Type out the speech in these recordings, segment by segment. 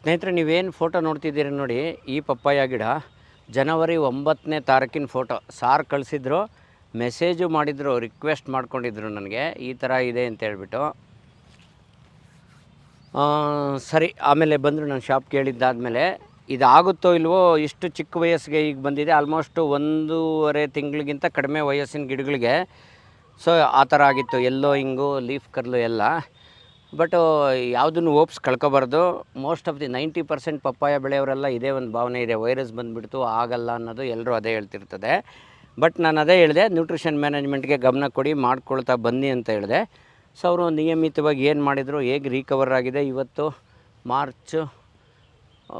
ಸ್ನೇಹಿತರೆ, ನೀವೇನು ಫೋಟೋ ನೋಡ್ತಿದ್ದೀರಿ ನೋಡಿ, ಈ ಪಪ್ಪಾಯ ಗಿಡ ಜನವರಿ 9ನೇ ತಾರೀಕಿನ ಫೋಟೋ. ಸಾರ್ ಕಳಿಸಿದ್ರು, ಮೆಸೇಜು ಮಾಡಿದರು, ರಿಕ್ವೆಸ್ಟ್ ಮಾಡ್ಕೊಂಡಿದ್ರು ನನಗೆ, ಈ ಥರ ಇದೆ ಅಂತ ಹೇಳ್ಬಿಟ್ಟು. ಸರಿ, ಆಮೇಲೆ ಬಂದರು ನನ್ನ ಶಾಪ್ ಕೇಳಿದ್ದಾದಮೇಲೆ, ಇದಾಗುತ್ತೋ ಇಲ್ವೋ, ಇಷ್ಟು ಚಿಕ್ಕ ವಯಸ್ಸಿಗೆ ಈಗ ಬಂದಿದೆ. ಆಲ್ಮೋಸ್ಟ್ 1.5 ತಿಂಗಳಿಗಿಂತ ಕಡಿಮೆ ವಯಸ್ಸಿನ ಗಿಡಗಳಿಗೆ. ಸೊ ಆ ಥರ ಆಗಿತ್ತು, ಎಲ್ಲೋ ಹಿಂಗು ಲೀಫ್ ಕರ್ಲು ಎಲ್ಲ. ಬಟ್ ಯಾವುದನ್ನು ಓಪ್ಸ್ ಕಳ್ಕೊಬಾರ್ದು. ಮೋಸ್ಟ್ ಆಫ್ ದಿ 90% ಪಪ್ಪಾಯ ಬೆಳೆಯವರೆಲ್ಲ ಇದೇ ಒಂದು ಭಾವನೆ ಇದೆ, ವೈರಸ್ ಬಂದುಬಿಡ್ತು ಆಗಲ್ಲ ಅನ್ನೋದು, ಎಲ್ಲರೂ ಅದೇ ಹೇಳ್ತಿರ್ತದೆ. ಬಟ್ ನಾನು ಅದೇ ಹೇಳಿದೆ, ನ್ಯೂಟ್ರಿಷನ್ ಮ್ಯಾನೇಜ್ಮೆಂಟ್ಗೆ ಗಮನ ಕೊಡಿ, ಮಾಡ್ಕೊಳ್ತಾ ಬನ್ನಿ ಅಂತ ಹೇಳಿದೆ. ಸೊ ಅವರು ನಿಯಮಿತವಾಗಿ ಏನು ಮಾಡಿದರು, ಹೇಗೆ ರಿಕವರ್ ಆಗಿದೆ. ಇವತ್ತು ಮಾರ್ಚ್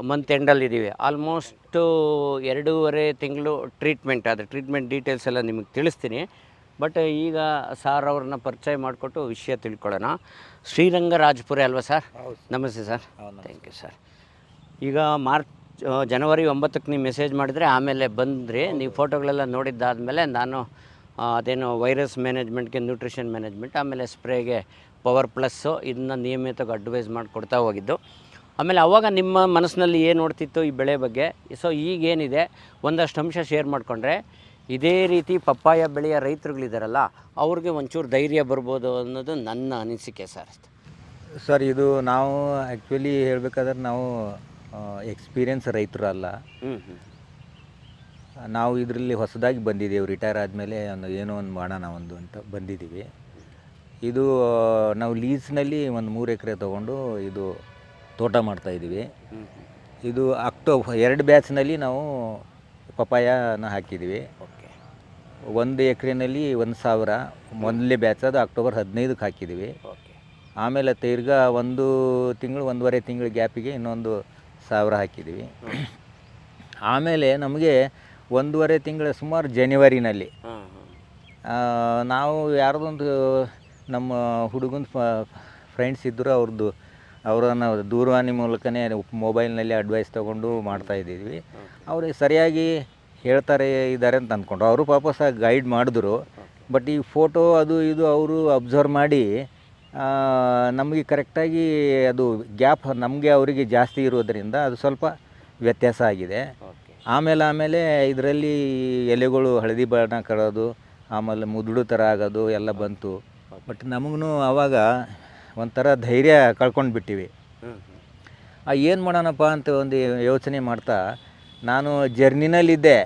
ಮಂತ್ ಎಂಡಲ್ಲಿದ್ದೀವಿ. ಆಲ್ಮೋಸ್ಟು 2.5 ತಿಂಗಳು ಟ್ರೀಟ್ಮೆಂಟ್. ಅದು ಟ್ರೀಟ್ಮೆಂಟ್ ಡೀಟೇಲ್ಸ್ ಎಲ್ಲ ನಿಮಗೆ ತಿಳಿಸ್ತೀನಿ. ಬಟ್ ಈಗ ಸಾರ್ ಅವ್ರನ್ನ ಪರಿಚಯ ಮಾಡಿಕೊಟ್ಟು ವಿಷಯ ತಿಳ್ಕೊಳ್ಳೋಣ. ಶ್ರೀರಂಗರಾಜಪುರ ಅಲ್ವಾ ಸರ್? ನಮಸ್ತೆ ಸರ್. Thank you sir. ಈಗ ಜನವರಿ 9ಕ್ಕೆ ನೀವು ಮೆಸೇಜ್ ಮಾಡಿದರೆ, ಆಮೇಲೆ ಬಂದ್ರಿ, ನೀವು ಫೋಟೋಗಳೆಲ್ಲ ನೋಡಿದ್ದಾದಮೇಲೆ ನಾನು ಅದೇನು ವೈರಸ್ ಮ್ಯಾನೇಜ್ಮೆಂಟ್ಗೆ ನ್ಯೂಟ್ರಿಷನ್ ಮ್ಯಾನೇಜ್ಮೆಂಟ್, ಆಮೇಲೆ ಸ್ಪ್ರೇಗೆ ಪವರ್ ಪ್ಲಸ್ಸು, ಇದನ್ನ ನಿಯಮಿತವಾಗಿ ಅಡ್ವೈಸ್ ಮಾಡಿಕೊಡ್ತಾ ಹೋಗಿದ್ದು. ಆಮೇಲೆ ಅವಾಗ ನಿಮ್ಮ ಮನಸ್ಸಿನಲ್ಲಿ ಏನು ನೋಡ್ತಿತ್ತು ಈ ಬೆಳೆ ಬಗ್ಗೆ. ಸೊ ಈಗೇನಿದೆ ಒಂದಷ್ಟು ಅಂಶ ಶೇರ್ ಮಾಡಿಕೊಂಡ್ರೆ, ಇದೇ ರೀತಿ ಪಪ್ಪಾಯ ಬೆಳೆಯ ರೈತರುಗಳಿದ್ದಾರಲ್ಲ, ಅವ್ರಿಗೆ ಒಂಚೂರು ಧೈರ್ಯ ಬರ್ಬೋದು ಅನ್ನೋದು ನನ್ನ ಅನಿಸಿಕೆ ಸರ್. ಸರ್, ಇದು ನಾವು ಆ್ಯಕ್ಚುಲಿ ಹೇಳಬೇಕಾದ್ರೆ ನಾವು ಎಕ್ಸ್ಪೀರಿಯನ್ಸ್ ರೈತರು ಅಲ್ಲ. ನಾವು ಇದರಲ್ಲಿ ಹೊಸದಾಗಿ ಬಂದಿದ್ದೇವೆ. ರಿಟೈರ್ ಆದಮೇಲೆ ಏನೋ ಒಂದು ಮಾಡೋಣ ಅಂತ ಬಂದಿದ್ದೀವಿ. ಇದು ನಾವು ಲೀಸ್ನಲ್ಲಿ ಒಂದು 3 ಎಕರೆ ತೊಗೊಂಡು ಇದು ತೋಟ ಮಾಡ್ತಾಯಿದ್ದೀವಿ. ಇದು ಅಕ್ಟೋಬರ್ 2 ಬ್ಯಾಚ್ನಲ್ಲಿ ನಾವು ಪಪ್ಪಾಯನ ಹಾಕಿದ್ದೀವಿ. 1 ಎಕರೆನಲ್ಲಿ 1,000 ಮೊದಲನೇ ಬ್ಯಾಚ್, ಅದು ಅಕ್ಟೋಬರ್ 15ಕ್ಕೆ ಹಾಕಿದ್ದೀವಿ. ಆಮೇಲೆ ತಿರ್ಗಾ 1 ತಿಂಗಳು 1.5 ತಿಂಗಳ ಗ್ಯಾಪಿಗೆ ಇನ್ನೊಂದು 1,000 ಹಾಕಿದ್ದೀವಿ. ಆಮೇಲೆ ನಮಗೆ 1.5 ತಿಂಗಳ ಸುಮಾರು ಜನವರಿನಲ್ಲಿ ನಾವು ಯಾರ್ದೊಂದು ನಮ್ಮ ಹುಡುಗನ ಫ್ರೆಂಡ್ಸ್ ಇದ್ದರು, ಅವರನ್ನು ದೂರವಾಣಿ ಮೂಲಕನೇ ಮೊಬೈಲ್ನಲ್ಲಿ ಅಡ್ವೈಸ್ ತೊಗೊಂಡು ಮಾಡ್ತಾಯಿದ್ದೀವಿ. ಅವರು ಸರಿಯಾಗಿ ಹೇಳ್ತಾರೆ ಇದ್ದಾರೆ ಅಂತ ಅಂದ್ಕೊಂಡ್ರು. ಅವರು ಪಾಪ ಸಹ ಗೈಡ್ ಮಾಡಿದ್ರು. ಬಟ್ ಈ ಫೋಟೋ ಅದು ಇದು ಅವರು ಅಬ್ಸರ್ವ್ ಮಾಡಿ ನಮಗೆ ಕರೆಕ್ಟಾಗಿ ಅದು ಗ್ಯಾಪ್ ನಮಗೆ ಅವರಿಗೆ ಜಾಸ್ತಿ ಇರೋದರಿಂದ ಅದು ಸ್ವಲ್ಪ ವ್ಯತ್ಯಾಸ ಆಗಿದೆ. ಆಮೇಲೆ ಇದರಲ್ಲಿ ಎಲೆಗಳು ಹಳದಿ ಬಣ್ಣ ಕರೋದು, ಆಮೇಲೆ ಮುದುಡು ಥರ ಆಗೋದು ಎಲ್ಲ ಬಂತು. ಬಟ್ ನಮಗೂ ಆವಾಗ ಒಂಥರ ಧೈರ್ಯ ಕಳ್ಕೊಂಡು ಬಿಟ್ಟಿವಿ. ಏನು ಮಾಡೋಣಪ್ಪ ಅಂತ ಒಂದು ಯೋಚನೆ ಮಾಡ್ತಾ ನಾನು ಜರ್ನಿನಲ್ಲಿದ್ದೆ.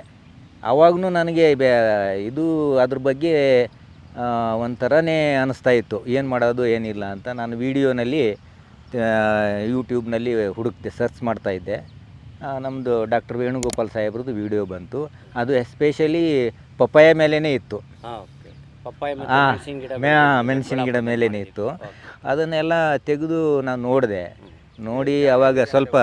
ಆವಾಗೂ ನನಗೆ ಇದು ಅದ್ರ ಬಗ್ಗೆ ಒಂಥರನೇ ಅನ್ನಿಸ್ತಾ ಇತ್ತು, ಏನು ಮಾಡೋದು ಏನಿಲ್ಲ ಅಂತ. ನಾನು ವೀಡಿಯೋನಲ್ಲಿ ಯೂಟ್ಯೂಬ್ನಲ್ಲಿ ಹುಡುಕ್ತೆ, ಸರ್ಚ್ ಮಾಡ್ತಾಯಿದ್ದೆ. ನಮ್ಮದು ಡಾಕ್ಟರ್ ವೇಣುಗೋಪಾಲ್ ಸಾಹೇಬ್ರದ್ದು ವೀಡಿಯೋ ಬಂತು. ಅದು ಎಸ್ಪೆಷಲಿ ಪಪ್ಪಾಯ ಮೇಲೇ ಇತ್ತು. ಮೆಣಸಿನ ಗಿಡ ಮೇಲೇ ಇತ್ತು. ಅದನ್ನೆಲ್ಲ ತೆಗೆದು ನಾನು ನೋಡಿ ಅವಾಗ ಸ್ವಲ್ಪ.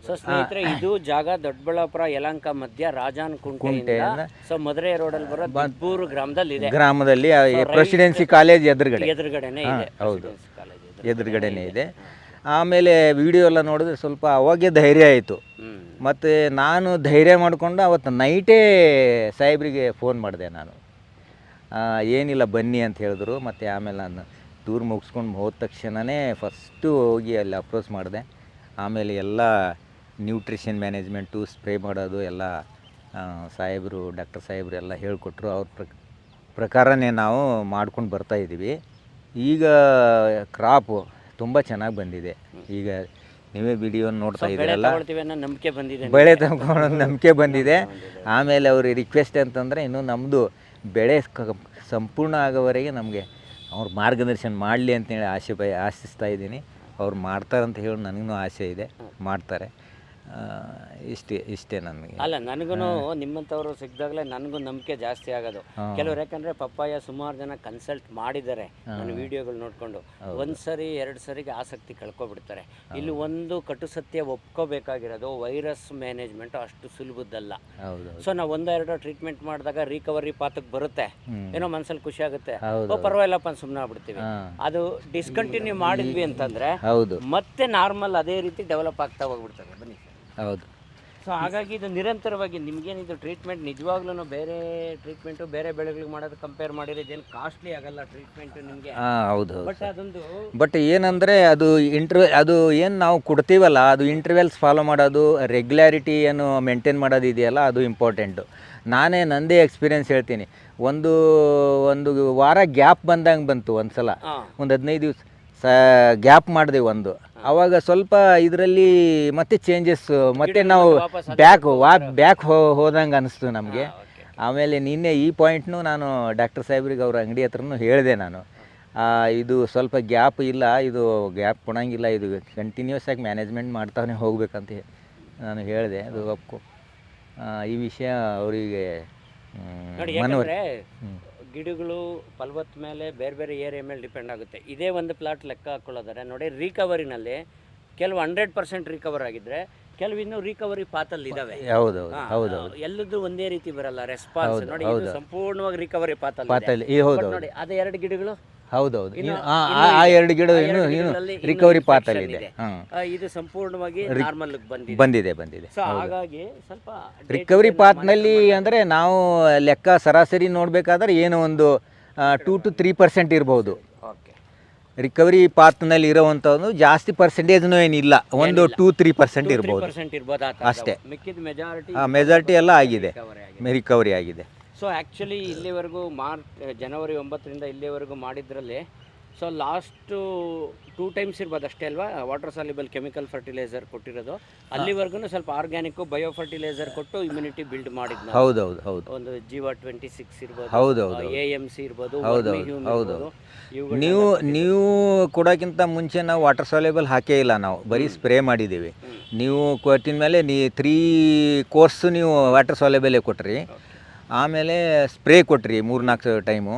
ಸೊ ಸ್ನೇಹಿತರೆ, ಇದು ಜಾಗ ದೊಡ್ಡಬಳ್ಳಾಪುರ ಯಲಹಂಕ ಮಧ್ಯ ರಾಜಾನ್ ಕುಂಟೆ. ಸೊ ಮಧುರೈ ರೋಡಲ್ಲಿ ಬರೋ ಬಬ್ಬೂರು ಗ್ರಾಮದಲ್ಲಿ ಪ್ರೆಸಿಡೆನ್ಸಿ ಕಾಲೇಜ್ ಎದುರುಗಡೆನೇ ಇದೆ. ಹೌದು, ಎದುರುಗಡೆನೇ ಇದೆ. ಆಮೇಲೆ ವಿಡಿಯೋ ಎಲ್ಲ ನೋಡಿದ್ರೆ ಸ್ವಲ್ಪ ಅವಾಗೇ ಧೈರ್ಯ ಆಯಿತು. ಮತ್ತು ನಾನು ಧೈರ್ಯ ಮಾಡಿಕೊಂಡು ಅವತ್ತು ನೈಟೇ ಸಾಹೇಬ್ರಿಗೆ ಫೋನ್ ಮಾಡಿದೆ ನಾನು. ಏನಿಲ್ಲ ಬನ್ನಿ ಅಂತ ಹೇಳಿದ್ರು. ಮತ್ತು ಆಮೇಲೆ ನಾನು ಟೂರ್ ಮುಗಿಸ್ಕೊಂಡು ಹೋದ ತಕ್ಷಣವೇ ಫಸ್ಟು ಹೋಗಿ ಅಲ್ಲಿ ಅಪ್ರೋಚ್ ಮಾಡಿದೆ. ಆಮೇಲೆ ಎಲ್ಲ ನ್ಯೂಟ್ರಿಷನ್ ಮ್ಯಾನೇಜ್ಮೆಂಟು, ಸ್ಪ್ರೇ ಮಾಡೋದು ಎಲ್ಲ ಸಾಹೇಬರು, ಡಾಕ್ಟರ್ ಸಾಹೇಬರು ಎಲ್ಲ ಹೇಳಿಕೊಟ್ರು. ಅವ್ರ ಪ್ರಕಾರನೇ ನಾವು ಮಾಡ್ಕೊಂಡು ಬರ್ತಾಯಿದ್ದೀವಿ. ಈಗ ಕ್ರಾಪು ತುಂಬ ಚೆನ್ನಾಗಿ ಬಂದಿದೆ. ಈಗ ನೀವೇ ವಿಡಿಯೋ ನೋಡ್ತಾ ಇದ್ದೀರಲ್ಲ, ಬೆಳೆ ತಗೊಂಡು ನಂಬಿಕೆ ಬಂದಿದೆ. ಆಮೇಲೆ ಅವ್ರ ರಿಕ್ವೆಸ್ಟ್ ಅಂತಂದರೆ, ಇನ್ನು ನಮ್ಮದು ಬೆಳೆ ಸಂಪೂರ್ಣ ಆಗೋವರೆಗೆ ನಮಗೆ ಅವ್ರು ಮಾರ್ಗದರ್ಶನ ಮಾಡಲಿ ಅಂತೇಳಿ ಆಶಿಸ್ತಾ ಇದ್ದೀನಿ. ಅವ್ರು ಮಾಡ್ತಾರಂತ ಹೇಳಿ ನನಗೂ ಆಸೆ ಇದೆ, ಮಾಡ್ತಾರೆ. ಇಷ್ಟೇ ನನಗೆ. ಅಲ್ಲ, ನನಗೂ ನಿಮ್ಮಂಥವ್ರು ಸಿಕ್ಕಿದಾಗಲೇ ನನಗೂ ನಂಬಿಕೆ ಜಾಸ್ತಿ ಆಗೋದು. ಕೆಲವ್ರು ಯಾಕಂದರೆ ಪಪ್ಪಾಯ ಸುಮಾರು ಜನ ಕನ್ಸಲ್ಟ್ ಮಾಡಿದ್ದಾರೆ ನನ್ನ ವೀಡಿಯೋಗಳು ನೋಡಿಕೊಂಡು. 1 ಸರಿ 2 ಸರಿಗೆ ಆಸಕ್ತಿ ಕಳ್ಕೊಬಿಡ್ತಾರೆ. ಇಲ್ಲಿ ಒಂದು ಕಟು ಸತ್ಯ ಒಪ್ಕೋಬೇಕಾಗಿರೋದು, ವೈರಸ್ ಮ್ಯಾನೇಜ್ಮೆಂಟ್ ಅಷ್ಟು ಸುಲಭದ್ದಲ್ಲ. ಸೊ ನಾವು 1-2 ಟ್ರೀಟ್ಮೆಂಟ್ ಮಾಡಿದಾಗ ರಿಕವರಿ ಪಾತಕ್ಕೆ ಬರುತ್ತೆ, ಏನೋ ಮನಸ್ಸಲ್ಲಿ ಖುಷಿ ಆಗುತ್ತೆ, ಪರವಾಗಿಲ್ಲಪ್ಪ ಸುಮ್ಮನೆ ಆಗ್ಬಿಡ್ತೀವಿ. ಅದು ಡಿಸ್ಕಂಟಿನ್ಯೂ ಮಾಡಿದ್ವಿ ಅಂತಂದರೆ ಮತ್ತೆ ನಾರ್ಮಲ್ ಅದೇ ರೀತಿ ಡೆವಲಪ್ ಆಗ್ತಾ ಹೋಗ್ಬಿಡ್ತದೆ. ಬನ್ನಿ. ಹೌದು, ಸೊ ಹಾಗಾಗಿ ಇದು ನಿರಂತರವಾಗಿ ನಿಮಗೇನಿದು ಟ್ರೀಟ್ಮೆಂಟ್ ನಿಜವಾಗ್ಲೂ ಬೇರೆ ಟ್ರೀಟ್ಮೆಂಟು ಬೇರೆ ಬೆಳೆಗಳಿಗೆ ಮಾಡೋದು ಕಂಪೇರ್ ಮಾಡಿದ್ರೆ ಇದೇನು ಕಾಸ್ಟ್ಲಿ ಆಗಲ್ಲ ಟ್ರೀಟ್ಮೆಂಟು ನಿಮಗೆ. ಹೌದು. ಬಟ್ ಅದೊಂದು ಬಟ್ ಏನಂದರೆ ಅದು ಅದು ಏನು ನಾವು ಕೊಡ್ತೀವಲ್ಲ ಅದು ಇಂಟರ್ವೆಲ್ಸ್ ಫಾಲೋ ಮಾಡೋದು, ರೆಗ್ಯುಲಾರಿಟಿಯನ್ನು ಮೇಂಟೈನ್ ಮಾಡೋದು ಇದೆಯಲ್ಲ ಅದು ಇಂಪಾರ್ಟೆಂಟು. ನಂದೇ ಎಕ್ಸ್ಪೀರಿಯೆನ್ಸ್ ಹೇಳ್ತೀನಿ. ಒಂದು ವಾರ ಗ್ಯಾಪ್ ಬಂದಂಗೆ ಬಂತು ಒಂದು ಸಲ, ಒಂದು 15 ದಿವಸ ಗ್ಯಾಪ್ ಮಾಡಿದೆ ಆವಾಗ ಸ್ವಲ್ಪ ಇದರಲ್ಲಿ ಮತ್ತೆ ಚೇಂಜಸ್, ಮತ್ತೆ ನಾವು ಬ್ಯಾಕ್ ಹೋದಂಗೆ ಅನಿಸ್ತು ನಮಗೆ. ಆಮೇಲೆ ನಿನ್ನೆ ಈ ಪಾಯಿಂಟ್ನು ನಾನು ಡಾಕ್ಟರ್ ಸಾಹೇಬ್ರಿಗೆ ಅವ್ರ ಅಂಗಡಿ ಹತ್ರನೂ ಹೇಳಿದೆ ನಾನು, ಇದು ಸ್ವಲ್ಪ ಗ್ಯಾಪ್ ಇಲ್ಲ, ಇದು ಗ್ಯಾಪ್ ಕೊಡೋಂಗಿಲ್ಲ, ಇದು ಕಂಟಿನ್ಯೂಸ್ ಆಗಿ ಮ್ಯಾನೇಜ್ಮೆಂಟ್ ಮಾಡ್ತಾನೆ ಹೋಗ್ಬೇಕಂತ ನಾನು ಹೇಳಿದೆ. ಅದು ಒಪ್ಕೊ ಈ ವಿಷಯ ಅವರಿಗೆ ಯಾಕಂದರೆ ಗಿಡಗಳು ಫಲವತ್ತ ಮೇಲೆ ಬೇರೆ ಬೇರೆ ಏರಿಯಾ ಮೇಲೆ ಡಿಪೆಂಡ್ ಆಗುತ್ತೆ. ಇದೇ ಒಂದು ಪ್ಲಾಟ್ ಲೆಕ್ಕ ಹಾಕೊಳ್ಳೋದಾರೆ ನೋಡಿ, ರಿಕವರಿನಲ್ಲಿ ಕೆಲವು 100% ರಿಕವರ್ ಆಗಿದ್ರೆ ಕೆಲವು ಇನ್ನೂ ರಿಕವರಿ ಪಾತಲ್ಲಿ ಇದಾವೆ. ಹೌದು. ಎಲ್ಲದೂ ಒಂದೇ ರೀತಿ ಬರಲ್ಲ ರೆಸ್ಪಾನ್ಸ್. ನೋಡಿ ಇದು ಸಂಪೂರ್ಣವಾಗಿ ರಿಕವರಿ ಪಾತಲ್ಲಿ ನೋಡಿ, ಅದೇ 2 ಗಿಡಗಳು ಹೌದೌದು, ಆ 2 ಗಿಡ ಇನ್ನು ರಿಕವರಿ ಪಾತಲ್ಲಿದೆ. ಇದು ಸಂಪೂರ್ಣವಾಗಿ ನಾರ್ಮಲ್ ಬಂದಿದೆ. ಸೊ ಹಾಗಾಗಿ ಸ್ವಲ್ಪ ರಿಕವರಿ ಪಾತ್ನಲ್ಲಿ ಅಂದರೆ ನಾವು ಲೆಕ್ಕ ಸರಾಸರಿ ನೋಡಬೇಕಾದ್ರೆ ಏನೋ ಒಂದು 2 to 3% ಇರ್ಬೋದು. ರಿಕವರಿ ಪಾತ್ನಲ್ಲಿ ಇರೋವಂಥದ್ದು ಜಾಸ್ತಿ ಪರ್ಸೆಂಟೇಜ್ನೂ ಏನಿಲ್ಲ, ಒಂದು 2-3% ಇರ್ಬೋದು ಅಷ್ಟೇ. ಮೆಜಾರಿಟಿ ಎಲ್ಲ ಆಗಿದೆ, ರಿಕವರಿ ಆಗಿದೆ. ಸೊ ಆ್ಯಕ್ಚುಲಿ ಇಲ್ಲಿವರೆಗೂ ಜನವರಿ 9ರಿಂದ ಇಲ್ಲಿವರೆಗೂ ಮಾಡಿದ್ರಲ್ಲಿ ಸೊ ಲಾಸ್ಟು 2 times ಇರ್ಬೋದು ಅಷ್ಟೇ ಅಲ್ವಾ ವಾಟರ್ ಸಾಲ್ಯುಬಲ್ ಕೆಮಿಕಲ್ ಫರ್ಟಿಲೈಸರ್ ಕೊಟ್ಟಿರೋದು. ಅಲ್ಲಿವರೆಗೂ ಸ್ವಲ್ಪ ಆರ್ಗ್ಯಾನಿಕ್ ಬಯೋ ಫರ್ಟಿಲೈಸರ್ ಕೊಟ್ಟು ಇಮ್ಯುನಿಟಿ ಬಿಲ್ಡ್ ಮಾಡಿದ್ನ. ಹೌದು. ಒಂದು ಜೀವ 26 ಇರ್ಬೋದು, AMC ಇರ್ಬೋದು, ನೀವು ಕೊಡೋಕ್ಕಿಂತ ಮುಂಚೆ ನಾವು ವಾಟರ್ ಸಾಲ್ಯುಬಲ್ ಹಾಕೇ ಇಲ್ಲ, ನಾವು ಬರೀ ಸ್ಪ್ರೇ ಮಾಡಿದ್ದೀವಿ. ನೀವು ಕೊಟ್ಟಿದ ಮೇಲೆ 3 ಕೋರ್ಸ್ ನೀವು ವಾಟರ್ ಸಾಲ್ಯುಬಲೇ ಕೊಟ್ರಿ, ಆಮೇಲೆ ಸ್ಪ್ರೇ ಕೊಟ್ರಿ 3-4 ಟೈಮು.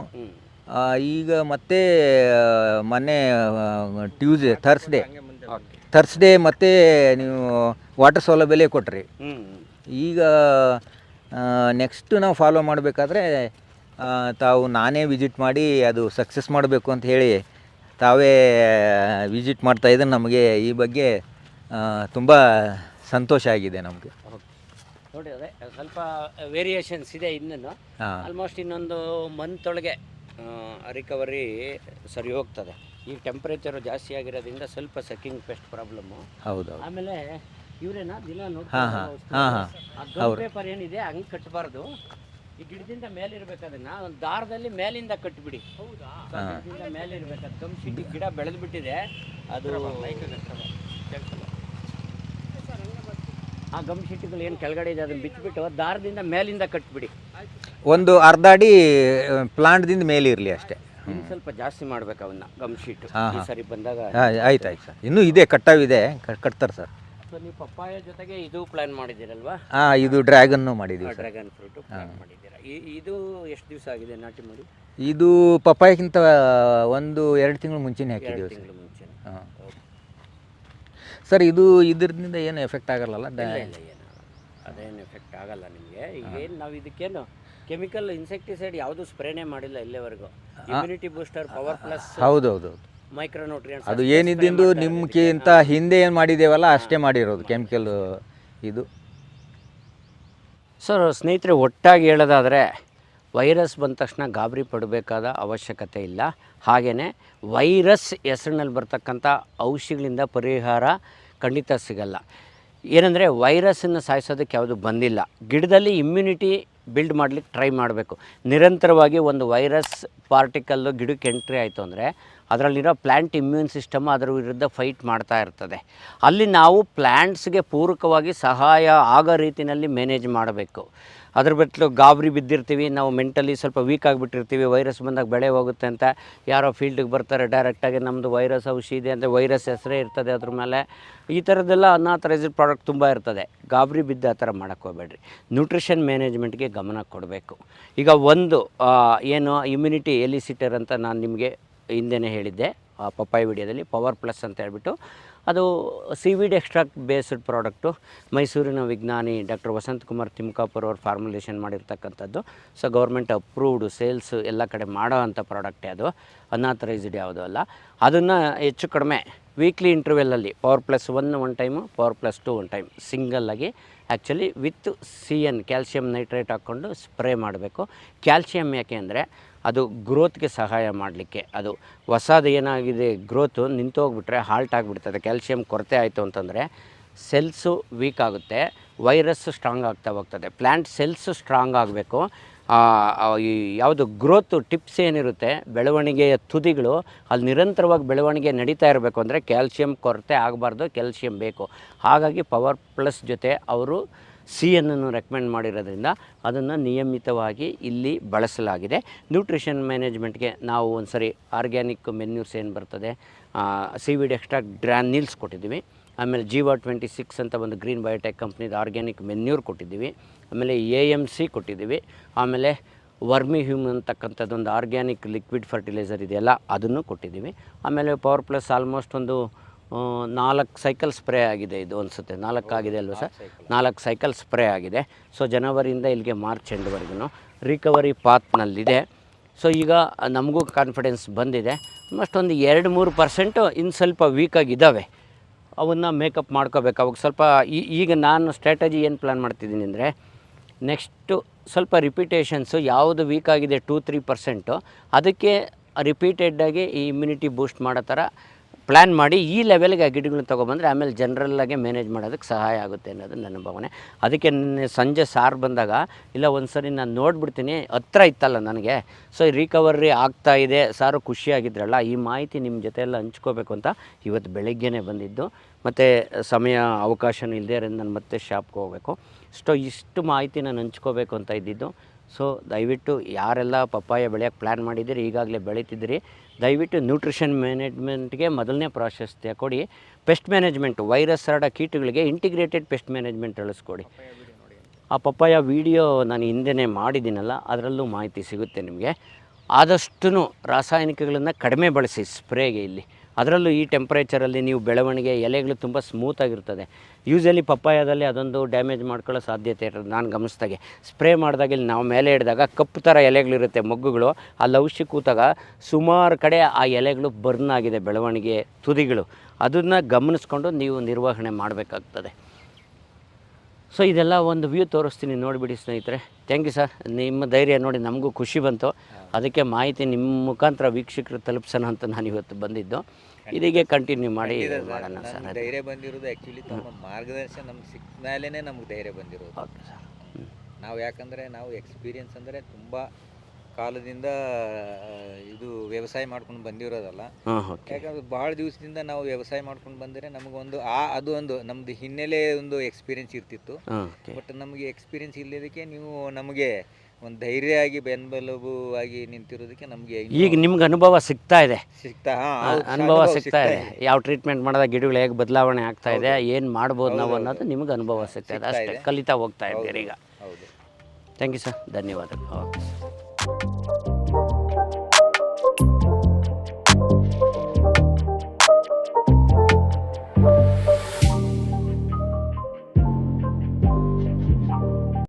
ಈಗ ಮತ್ತೆ ಮೊನ್ನೆ ಥರ್ಸ್ಡೇ ಮತ್ತೆ ನೀವು ವಾಟರ್ ಸೌಲಭ್ಯಲೇ ಕೊಟ್ರಿ. ಈಗ ನೆಕ್ಸ್ಟ್ ನಾವು ಫಾಲೋ ಮಾಡಬೇಕಾದ್ರೆ ನಾನೇ ವಿಸಿಟ್ ಮಾಡಿ ಅದು ಸಕ್ಸಸ್ ಮಾಡಬೇಕು ಅಂತ ಹೇಳಿ ತಾವೇ ವಿಸಿಟ್ ಮಾಡ್ತಾಯಿದ್ರೆ ನಮಗೆ ಈ ಬಗ್ಗೆ ತುಂಬ ಸಂತೋಷ ಆಗಿದೆ ನಮಗೆ. ನೋಡಿ ಅದೇ ಸ್ವಲ್ಪ ವೇರಿಯೇಷನ್ಸ್ ಇದೆ ಇನ್ನೂ. ಆಲ್ಮೋಸ್ಟ್ ಇನ್ನೊಂದು ಮಂತ್ ಒಳಗೆ ರಿಕವರಿ ಸರಿ ಹೋಗ್ತದೆ. ಈ ಟೆಂಪ್ರೇಚರು ಜಾಸ್ತಿ ಆಗಿರೋದ್ರಿಂದ ಸ್ವಲ್ಪ ಸಕ್ಕಿಂಗ್ ಪೆಸ್ಟ್ ಪ್ರಾಬ್ಲಮ್ಮು. ಆಮೇಲೆ ಇವರೇನಾ ದಿನ ನೋಡಿ ಪೇಪರ್ ಏನಿದೆ ಹಂಗೆ ಕಟ್ಟಬಾರ್ದು, ಈ ಗಿಡದಿಂದ ಮೇಲಿರ್ಬೇಕು. ಅದನ್ನ ಒಂದು ದಾರದಲ್ಲಿ ಮೇಲಿಂದ ಕಟ್ಟಿಬಿಡಿ. ಗಿಡದಿಂದ ಮೇಲೆ ಇರ್ಬೇಕು. ಅದು ಗಮ್ ಶೀಟ್ ಗಿಡ ಬೆಳೆದು ಬಿಟ್ಟಿದೆ, ಅದು ಆ ಗಮ್ ಶೀಟ್ಗಳು ಏನು ಕೆಳಗಡೆ ಇದೆ ಅದನ್ನು ಬಿಚ್ಚಿಬಿಟ್ಟು ದಾರದಿಂದ ಮೇಲಿಂದ ಕಟ್ಬಿಡಿ. ಒಂದು ಅರ್ಧ ಅಡಿ ಪ್ಲಾಂಟ್ದಿಂದ ಮೇಲೆ ಇರಲಿ ಅಷ್ಟೇ. ಸ್ವಲ್ಪ ಜಾಸ್ತಿ ಮಾಡ್ಬೇಕು ಅವನ್ನ ಗಮ್ ಶೀಟ್. ಈ ಸರಿ ಬಂದಾಗ ಆಯ್ತು ಸರ್, ಇನ್ನೂ ಇದೆ, ಕಟ್ಟಾವಿದೆ, ಕಟ್ತಾರೆ ಸರ್. ಸೊ ನೀವು ಪಪ್ಪಾಯ ಜೊತೆಗೆ ಇದು ಪ್ಲಾನ್ ಮಾಡಿದ್ದೀರಲ್ವಾ? ಇದು ಡ್ರ್ಯಾಗನ್ನು ಮಾಡಿದ್ದೀವಿ, ಡ್ರ್ಯಾಗನ್ ಫ್ರೂಟು ಪ್ಲಾನ್ ಮಾಡಿದ್ದೀರಾ. ಇದು ಎಷ್ಟು ದಿವಸ ಆಗಿದೆ ನಾಟಿ ಮಾಡಿ? ಇದು ಪಪ್ಪಾಯಕ್ಕಿಂತ 1-2 ತಿಂಗಳು ಮುಂಚೆನೇ ಹಾಕಿದ್ದೀವಿ. ಸರ್ ಇದರಿಂದ ಏನು ಎಫೆಕ್ಟ್ ಆಗಲ್ಲ? ಅದೇನು ಎಫೆಕ್ಟ್ ಆಗಲ್ಲ ನಿಮಗೆ. ಈಗೇನು ನಾವು ಇದಕ್ಕೇನು ಕೆಮಿಕಲ್ ಇನ್ಸೆಕ್ಟಿಸೈಡ್ ಯಾವುದು ಸ್ಪ್ರೇನೇ ಮಾಡಿಲ್ಲ ಇಲ್ಲಿವರೆಗೂ. ಇಮ್ಯುನಿಟಿ ಬೂಸ್ಟರ್, ಪವರ್ ಪ್ಲಸ್, ಹೌದು ಮೈಕ್ರೋನ್ಯೂಟ್ರಿಯೆಂಟ್ಸ್ ಅದು ಏನಿದ್ದು ನಿಮ್ಗಿಂತ ಹಿಂದೆ ಏನು ಮಾಡಿದ್ದೇವಲ್ಲ ಅಷ್ಟೇ ಮಾಡಿರೋದು ಕೆಮಿಕಲ್ ಇದು. ಸರ್ ಸ್ನೇಹಿತರೆ, ಒಟ್ಟಾಗಿ ಹೇಳೋದಾದರೆ ವೈರಸ್ ಬಂದ ತಕ್ಷಣ ಗಾಬರಿ ಪಡಬೇಕಾದ ಅವಶ್ಯಕತೆ ಇಲ್ಲ. ಹಾಗೆಯೇ ವೈರಸ್ ಹೆಸರಿನಲ್ಲಿ ಬರ್ತಕ್ಕಂಥ ಔಷಧಿಗಳಿಂದ ಪರಿಹಾರ ಖಂಡಿತ ಸಿಗಲ್ಲ. ಏನಂದರೆ ವೈರಸ್ಸನ್ನು ಸಾಯಿಸೋದಕ್ಕೆ ಯಾವುದು ಬಂದಿಲ್ಲ. ಗಿಡದಲ್ಲಿ ಇಮ್ಯುನಿಟಿ ಬಿಲ್ಡ್ ಮಾಡಲಿಕ್ಕೆ ಟ್ರೈ ಮಾಡಬೇಕು. ನಿರಂತರವಾಗಿ ಒಂದು ವೈರಸ್ ಪಾರ್ಟಿಕಲ್ಲು ಗಿಡಕ್ಕೆ ಎಂಟ್ರಿ ಆಯಿತು ಅಂದರೆ ಅದರಲ್ಲಿರೋ ಪ್ಲ್ಯಾಂಟ್ ಇಮ್ಯೂನ್ ಸಿಸ್ಟಮ್ ಅದರ ವಿರುದ್ಧ ಫೈಟ್ ಮಾಡ್ತಾ ಇರ್ತದೆ. ಅಲ್ಲಿ ನಾವು ಪ್ಲ್ಯಾಂಟ್ಸ್ಗೆ ಪೂರಕವಾಗಿ ಸಹಾಯ ಆಗೋ ರೀತಿಯಲ್ಲಿ ಮ್ಯಾನೇಜ್ ಮಾಡಬೇಕು. ಅದ್ರ ಬದಲು ಗಾಬರಿ ಬಿದ್ದಿರ್ತೀವಿ, ನಾವು ಮೆಂಟಲಿ ಸ್ವಲ್ಪ ವೀಕ್ ಆಗಿಬಿಟ್ಟಿರ್ತೀವಿ, ವೈರಸ್ ಬಂದಾಗ ಬೆಳೆ ಹೋಗುತ್ತೆ ಅಂತ ಯಾರೋ ಫೀಲ್ಡಿಗೆ ಬರ್ತಾರೆ ಡೈರೆಕ್ಟಾಗಿ ನಮ್ಮದು ವೈರಸ್ ಔಷಧಿ ಇದೆ ಅಂದರೆ ವೈರಸ್ ಹೆಸರೇ ಇರ್ತದೆ ಅದ್ರ ಮೇಲೆ. ಈ ಥರದ್ದೆಲ್ಲ ಅನ್ಆಥರೈಸ್ಡ್ ಪ್ರಾಡಕ್ಟ್ ತುಂಬ ಇರ್ತದೆ. ಗಾಬರಿ ಬಿದ್ದು ಆ ಥರ ಮಾಡೋಕ್ಕೆ ಹೋಗಬೇಡ್ರಿ. ನ್ಯೂಟ್ರಿಷನ್ ಮ್ಯಾನೇಜ್ಮೆಂಟ್ಗೆ ಗಮನ ಕೊಡಬೇಕು. ಈಗ ಒಂದು ಏನು ಇಮ್ಯುನಿಟಿ ಎಲಿಸಿಟರ್ ಅಂತ ನಾನು ನಿಮಗೆ ಹಿಂದೆನೇ ಹೇಳಿದ್ದೆ ಪಪ್ಪಾಯ ವಿಡಿಯೋದಲ್ಲಿ, ಪವರ್ ಪ್ಲಸ್ ಅಂತ ಹೇಳ್ಬಿಟ್ಟು, ಅದು CBD ಎಕ್ಸ್ಟ್ರಾಕ್ಟ್ ಬೇಸ್ಡ್ ಪ್ರಾಡಕ್ಟು. ಮೈಸೂರಿನ ವಿಜ್ಞಾನಿ ಡಾಕ್ಟರ್ ವಸಂತಕುಮಾರ್ ತಿಮ್ಕಾಪುರ್ ಅವರು ಫಾರ್ಮುಲೇಷನ್ ಮಾಡಿರ್ತಕ್ಕಂಥದ್ದು. ಸೊ ಗೌರ್ಮೆಂಟ್ ಅಪ್ರೂವ್ಡು, ಸೇಲ್ಸ್ ಎಲ್ಲ ಕಡೆ ಮಾಡೋ ಅಂಥ ಪ್ರಾಡಕ್ಟೇ ಅದು, ಅನ್ಆಥರೈಸ್ಡ್ ಯಾವುದೂ ಅಲ್ಲ. ಅದನ್ನು ಹೆಚ್ಚು ಕಡಿಮೆ ವೀಕ್ಲಿ ಇಂಟರ್ವೆಲ್ಲಲ್ಲಿ power plus 1 time, power plus 2 1 time ಸಿಂಗಲ್ಲಾಗಿ actually with CN calcium nitrate ಹಾಕ್ಕೊಂಡು ಸ್ಪ್ರೇ ಮಾಡಬೇಕು. ಕ್ಯಾಲ್ಶಿಯಂ ಯಾಕೆ ಅಂದರೆ ಅದು ಗ್ರೋತ್ಗೆ ಸಹಾಯ ಮಾಡಲಿಕ್ಕೆ. ಅದು ಹೊಸದು ಏನಾಗಿದೆ ಗ್ರೋತು ನಿಂತೋಗ್ಬಿಟ್ರೆ ಹಾಲ್ಟ್ ಆಗಿಬಿಡ್ತದೆ. ಕ್ಯಾಲ್ಶಿಯಂ ಕೊರತೆ ಆಯಿತು ಅಂತಂದರೆ ಸೆಲ್ಸು ವೀಕ್ ಆಗುತ್ತೆ, ವೈರಸ್ಸು ಸ್ಟ್ರಾಂಗ್ ಆಗ್ತಾ ಹೋಗ್ತದೆ. ಪ್ಲ್ಯಾಂಟ್ ಸೆಲ್ಸು ಸ್ಟ್ರಾಂಗ್ ಆಗಬೇಕು. ಈ ಯಾವುದು ಗ್ರೋತು ಟಿಪ್ಸ್ ಏನಿರುತ್ತೆ, ಬೆಳವಣಿಗೆಯ ತುದಿಗಳು ಅಲ್ಲಿ ನಿರಂತರವಾಗಿ ಬೆಳವಣಿಗೆ ನಡೀತಾ ಇರಬೇಕು ಅಂದರೆ ಕ್ಯಾಲ್ಶಿಯಂ ಕೊರತೆ ಆಗಬಾರ್ದು, ಕ್ಯಾಲ್ಶಿಯಂ ಬೇಕು. ಹಾಗಾಗಿ ಪವರ್ ಪ್ಲಸ್ ಜೊತೆ ಅವರು CN ರೆಕಮೆಂಡ್ ಮಾಡಿರೋದ್ರಿಂದ ಅದನ್ನು ನಿಯಮಿತವಾಗಿ ಇಲ್ಲಿ ಬಳಸಲಾಗಿದೆ. ನ್ಯೂಟ್ರಿಷನ್ ಮ್ಯಾನೇಜ್ಮೆಂಟ್ಗೆ ನಾವು ಒಂದು ಸರಿ ಆರ್ಗ್ಯಾನಿಕ್ ಮೆನ್ಯೂರ್ಸ್ ಏನು ಬರ್ತದೆ, ಸೀವೀಡ್ ಎಕ್ಸ್ಟ್ರಾಕ್ಟ್ ಗ್ರಾನ್ಯೂಲ್ಸ್ ಕೊಟ್ಟಿದ್ದೀವಿ. ಆಮೇಲೆ G26 ಅಂತ ಒಂದು ಗ್ರೀನ್ ಬಯೋಟೆಕ್ ಕಂಪ್ನಿದು ಆರ್ಗ್ಯಾನಿಕ್ ಮೆನ್ಯೂರ್ ಕೊಟ್ಟಿದ್ದೀವಿ. ಆಮೇಲೆ AMC ಕೊಟ್ಟಿದ್ದೀವಿ. ಆಮೇಲೆ ವರ್ಮಿ ಹ್ಯೂಮ್ ಅಂತಕ್ಕಂಥದ್ದೊಂದು ಆರ್ಗ್ಯಾನಿಕ್ ಲಿಕ್ವಿಡ್ ಫರ್ಟಿಲೈಸರ್ ಇದೆಯಲ್ಲ ಅದನ್ನು ಕೊಟ್ಟಿದ್ದೀವಿ. ಆಮೇಲೆ ಪವರ್ ಪ್ಲಸ್ ಆಲ್ಮೋಸ್ಟ್ ಒಂದು 4 ಸೈಕಲ್ ಸ್ಪ್ರೇ ಆಗಿದೆ. ಇದು ಅನಿಸುತ್ತೆ 4 ಆಗಿದೆ ಅಲ್ವ ಸರ್? 4 ಸೈಕಲ್ ಸ್ಪ್ರೇ ಆಗಿದೆ. ಸೊ ಜನವರಿಯಿಂದ ಇಲ್ಲಿಗೆ ಮಾರ್ಚ್ ಎಂಡ್ವರೆಗೂ ರಿಕವರಿ ಪಾತ್ನಲ್ಲಿದೆ. ಸೊ ಈಗ ನಮಗೂ ಕಾನ್ಫಿಡೆನ್ಸ್ ಬಂದಿದೆ. ಅಷ್ಟೊಂದು 2-3% ಇನ್ನು ಸ್ವಲ್ಪ ವೀಕಾಗಿದ್ದಾವೆ, ಅವನ್ನ ಮೇಕಪ್ ಮಾಡ್ಕೋಬೇಕು. ಅವಾಗ ಸ್ವಲ್ಪ ಈಗ ನಾನು ಸ್ಟ್ರಾಟಜಿ ಏನು ಪ್ಲ್ಯಾನ್ ಮಾಡ್ತಿದ್ದೀನಿ ಅಂದರೆ, ನೆಕ್ಸ್ಟು ಸ್ವಲ್ಪ ರಿಪೀಟೇಷನ್ಸು ಯಾವುದು ವೀಕ್ ಆಗಿದೆ 2-3% ಅದಕ್ಕೆ ರಿಪೀಟೆಡ್ಡಾಗಿ ಈ ಇಮ್ಯುನಿಟಿ ಬೂಸ್ಟ್ ಮಾಡೋ ಥರ ಪ್ಲ್ಯಾನ್ ಮಾಡಿ ಈ ಲೆವೆಲ್ಗೆ ಆ ಗಿಡಗಳನ್ನ ತೊಗೊಬಂದರೆ ಆಮೇಲೆ ಜನರಲ್ಲಾಗೆ ಮ್ಯಾನೇಜ್ ಮಾಡೋದಕ್ಕೆ ಸಹಾಯ ಆಗುತ್ತೆ ಅನ್ನೋದು ನನ್ನ ಭಾವನೆ. ಅದಕ್ಕೆ ನಿನ್ನೆ ಸಂಜೆ ಸಾರು ಬಂದಾಗ ಇಲ್ಲ ಒಂದು ಸರಿ ನಾನು ನೋಡಿಬಿಡ್ತೀನಿ, ಹತ್ರ ಇತ್ತಲ್ಲ ನನಗೆ. ಸೊ ರಿಕವರಿ ಆಗ್ತಾಯಿದೆ ಸಾರು, ಖುಷಿಯಾಗಿದ್ರಲ್ಲ, ಈ ಮಾಹಿತಿ ನಿಮ್ಮ ಜೊತೆ ಎಲ್ಲ ಹಂಚ್ಕೋಬೇಕು ಅಂತ ಇವತ್ತು ಬೆಳಗ್ಗೆನೇ ಬಂದಿದ್ದು. ಮತ್ತು ಸಮಯ ಅವಕಾಶನೂ ಇಲ್ಲದೆ ಇರೋದು ನಾನು ಮತ್ತೆ ಶಾಪ್ಗೆ ಹೋಗಬೇಕು. ಇಷ್ಟು ಮಾಹಿತಿ ನಾನು ಹಂಚ್ಕೋಬೇಕು ಅಂತ ಇದ್ದಿದ್ದು. ಸೊ ದಯವಿಟ್ಟು ಯಾರೆಲ್ಲ ಪಪ್ಪಾಯ ಬೆಳೆಯೋಕ್ಕೆ ಪ್ಲ್ಯಾನ್ ಮಾಡಿದ್ದೀರಿ, ಈಗಾಗಲೇ ಬೆಳೀತಿದ್ದೀರಿ, ದಯವಿಟ್ಟು ನ್ಯೂಟ್ರಿಷನ್ ಮ್ಯಾನೇಜ್ಮೆಂಟ್ಗೆ ಮೊದಲನೇ ಪ್ರಾಶಸ್ತ್ಯ ಕೊಡಿ. ಪೆಸ್ಟ್ ಮ್ಯಾನೇಜ್ಮೆಂಟು, ವೈರಸ್ ಹರಡೋ ಕೀಟಗಳಿಗೆ ಇಂಟಿಗ್ರೇಟೆಡ್ ಪೆಸ್ಟ್ ಮ್ಯಾನೇಜ್ಮೆಂಟ್ ಅಳಿಸ್ಕೊಡಿ. ಆ ಪಪ್ಪಾಯ ವೀಡಿಯೋ ನಾನು ಹಿಂದೆನೇ ಮಾಡಿದ್ದೀನಲ್ಲ, ಅದರಲ್ಲೂ ಮಾಹಿತಿ ಸಿಗುತ್ತೆ ನಿಮಗೆ. ಆದಷ್ಟು ರಾಸಾಯನಿಕಗಳನ್ನು ಕಡಿಮೆ ಬಳಸಿ ಸ್ಪ್ರೇಗೆ ಇಲ್ಲಿ. ಅದರಲ್ಲೂ ಈ ಟೆಂಪ್ರೇಚರಲ್ಲಿ ನೀವು ಬೆಳವಣಿಗೆ ಎಲೆಗಳು ತುಂಬ ಸ್ಮೂತಾಗಿರ್ತದೆ. ಯೂಸಲಿ ಪಪ್ಪಾಯದಲ್ಲಿ ಅದೊಂದು ಡ್ಯಾಮೇಜ್ ಮಾಡ್ಕೊಳ್ಳೋ ಸಾಧ್ಯತೆ ಇರೋದು ನಾನು ಗಮನಿಸಿದಾಗೆ. ಸ್ಪ್ರೇ ಮಾಡಿದಾಗ ಇಲ್ಲಿ ನಾವು ಮೇಲೆ ಹಿಡಿದಾಗ ಕಪ್ಪು ಥರ ಎಲೆಗಳಿರುತ್ತೆ ಮೊಗ್ಗುಗಳು, ಅಲ್ಲಿ ಔಷಧಿ ಕೂತಾಗ ಸುಮಾರು ಕಡೆ ಆ ಎಲೆಗಳು ಬರ್ನ್ ಆಗಿದೆ, ಬೆಳವಣಿಗೆ ತುದಿಗಳು. ಅದನ್ನು ಗಮನಿಸ್ಕೊಂಡು ನೀವು ನಿರ್ವಹಣೆ ಮಾಡಬೇಕಾಗ್ತದೆ. ಸೊ ಇದೆಲ್ಲ ಒಂದು ವ್ಯೂ ತೋರಿಸ್ತೀನಿ, ನೋಡಿಬಿಡಿ ಸ್ನೇಹಿತರೆ. ಥ್ಯಾಂಕ್ ಯು ಸರ್, ನಿಮ್ಮ ಧೈರ್ಯ ನೋಡಿ ನಮಗೂ ಖುಷಿ ಬಂತು. ಅದಕ್ಕೆ ಮಾಹಿತಿ ನಿಮ್ಮ ಮುಖಾಂತರ ವೀಕ್ಷಕರು ತಲುಪಿಸೋಣ ಅಂತ ನಾನು ಇವತ್ತು ಬಂದಿದ್ದು. ಇದೀಗೆ ಕಂಟಿನ್ಯೂ ಮಾಡಿ ಮಾಡೋಣ ಸರ್. ಧೈರ್ಯ ಬಂದಿರೋದು ಆ್ಯಕ್ಚುಲಿ ತಮ್ಮ ಮಾರ್ಗದರ್ಶನ ನಮ್ಗೆ ಸಿಕ್ಕ ಮೇಲೇ ನಮ್ಗೆ ಧೈರ್ಯ ಬಂದಿರೋದು. Okay sir. ನಾವು ಯಾಕಂದರೆ ನಾವು ಎಕ್ಸ್ಪೀರಿಯನ್ಸ್ ಅಂದರೆ ತುಂಬ ಕಾಲದಿಂದ ಇದು ವ್ಯವಸಾಯ ಮಾಡ್ಕೊಂಡು ಬಂದಿರೋದಲ್ಲ. ಯಾಕಂದ್ರೆ ಭಾಳ ದಿವಸದಿಂದ ನಾವು ವ್ಯವಸಾಯ ಮಾಡ್ಕೊಂಡು ಬಂದರೆ ನಮಗೊಂದು ಅದು ಒಂದು ನಮ್ಮದು ಹಿನ್ನೆಲೆ ಒಂದು ಎಕ್ಸ್ಪೀರಿಯನ್ಸ್ ಇರ್ತಿತ್ತು. ಬಟ್ ನಮಗೆ ಎಕ್ಸ್ಪೀರಿಯನ್ಸ್ ಇಲ್ಲದಕ್ಕೆ ನೀವು ನಮಗೆ ಒಂದು ಧೈರ್ಯ ಆಗಿ ಬೆನ್ಬಲವು ಆಗಿ ನಿಂತಿರೋದಕ್ಕೆ ನಮಗೆ ಈಗ ನಿಮ್ಗೆ ಅನುಭವ ಸಿಗ್ತಾ ಇದೆ. ಅನುಭವ ಸಿಗ್ತಾ ಇದೆ. ಯಾವ ಟ್ರೀಟ್ಮೆಂಟ್ ಮಾಡಿದಾಗ ಗಿಡಗಳು ಹೇಗೆ ಬದಲಾವಣೆ ಆಗ್ತಾ ಇದೆ, ಏನು ಮಾಡ್ಬೋದು ನಾವು ಅನ್ನೋದು ನಿಮ್ಗೆ ಅನುಭವ ಸಿಗ್ತಾ ಇದೆ. ಅಷ್ಟೇ ಕಲಿತಾ ಹೋಗ್ತಾ ಇದ್ದೀರಿ ಈಗ. ಹೌದು. ಥ್ಯಾಂಕ್ ಯು ಸರ್, ಧನ್ಯವಾದಗಳು. ಓಕೆ.